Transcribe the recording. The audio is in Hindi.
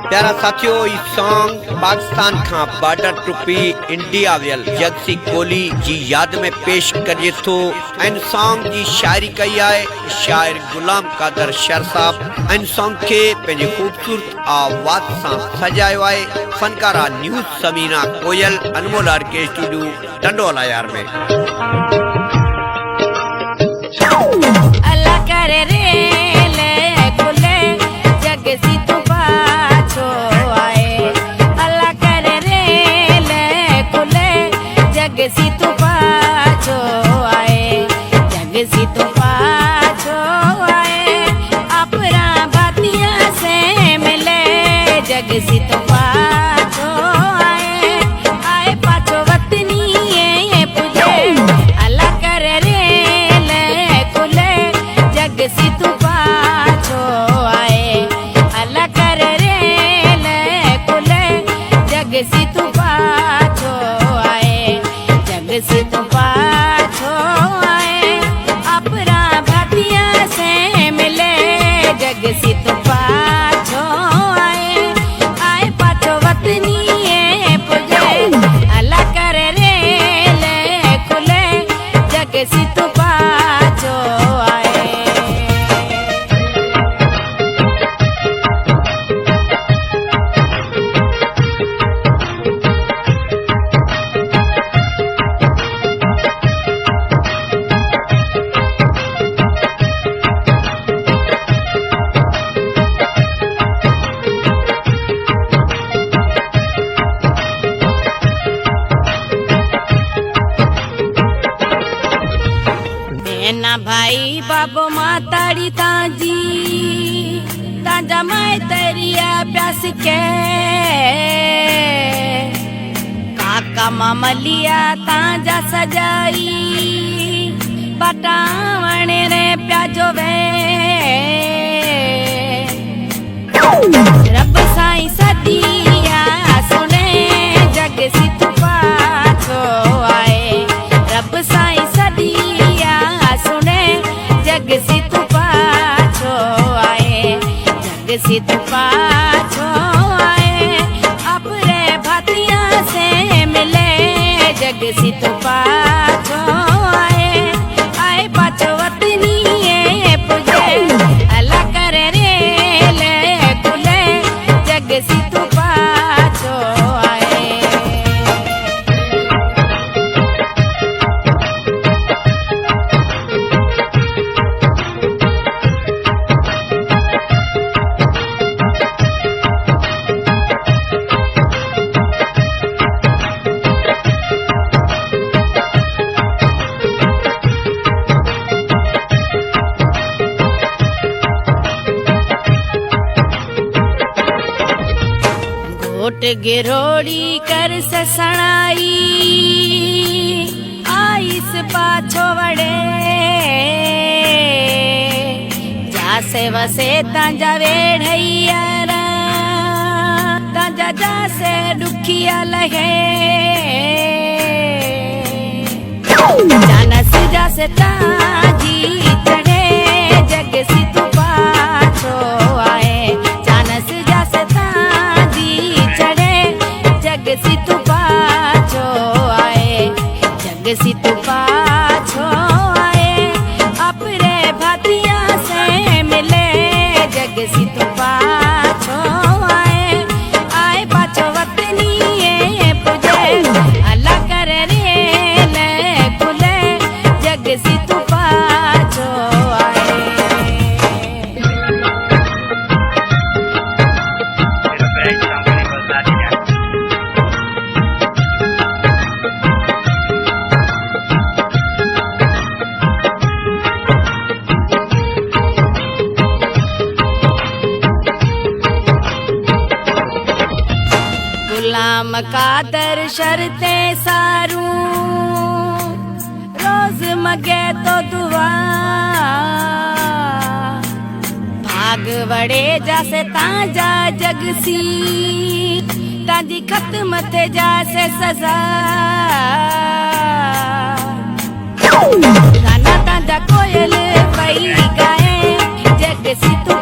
प्यारा साथियों, इस सॉन्ग पाकिस्तान का border टुपी India vial Jagsi Kohli ji याद में पेश करिए तो इन सॉन्ग की शायरी कई है शायर गुलाम कादर शर साहब। इन सॉन्ग के पंहिंजे खूबसूरत आवाज से सजायो है फनकारा न्यूज समीना कोयल अनमोल आर के स्टूडियो टंडोला यार में। अल्लाह करे रे ले खुले जग सी तू पाछो आए। अल्लाह करे रे ले खुले जग सी तू पाछो आए। जग सी तू पाछो आए अपना बातियां से मिले। जग सी तू पाछो आए आए पाछो वतनी ये पुजे। अल्लाह करे रे जग सी तू पाछो आए। अल्लाह करे रे ले खुले जग सी तू पाछो आए। जग सी तू पाछो आए अपना भातिया से मिले। जग सी तू पाछो आए आए पाछो वतनी ये पुजे। अल्लाह करे रे ले खुले जग सी तू पाछो आए। ना भाई बाबो माताड़ी ताजी ताजा मैं तेरिया प्यास के। काका मामा लिया ताजा सजाई पटावण रे प्याजो वे। रब साईं सदिया सुने जग सी तू पाछो आए। रब साईं सदिया सुने जग सी तू पाछो आए। जग सी तू पाछो आए अपने भातिया से मिले। जग सी तू पाछो आए आए पाछो वतनी ये पुजे। अल्लाह करे रे ले खुले जग सी तू पाछो आए। घोट गिरोड़ी कर ससणाई आइस पाछो वड़े। जासे वसे तांजा वेढ़ैया तांजा जासे दुखिया लगे। जानस जासे ताजी चढ़े जग सी तू पाछो आए। जानस जासे जग सी तू पाछो आए। जग सी तू पाछो आए अपने भातिया से मिले। जग सी तू पाछो आए आए पाछो वतनी ये पुजे। अल्लाह करे रे ले खुले जग सी तू पाछो आए। गुलाम कादर शर्ते सारू रोज मगे तो दुआ। भाग वड़े जासे ताजा जगसी ताजी खत्म थे जासे सजा। गाना ताजा कोयल पई गाए जग सी तू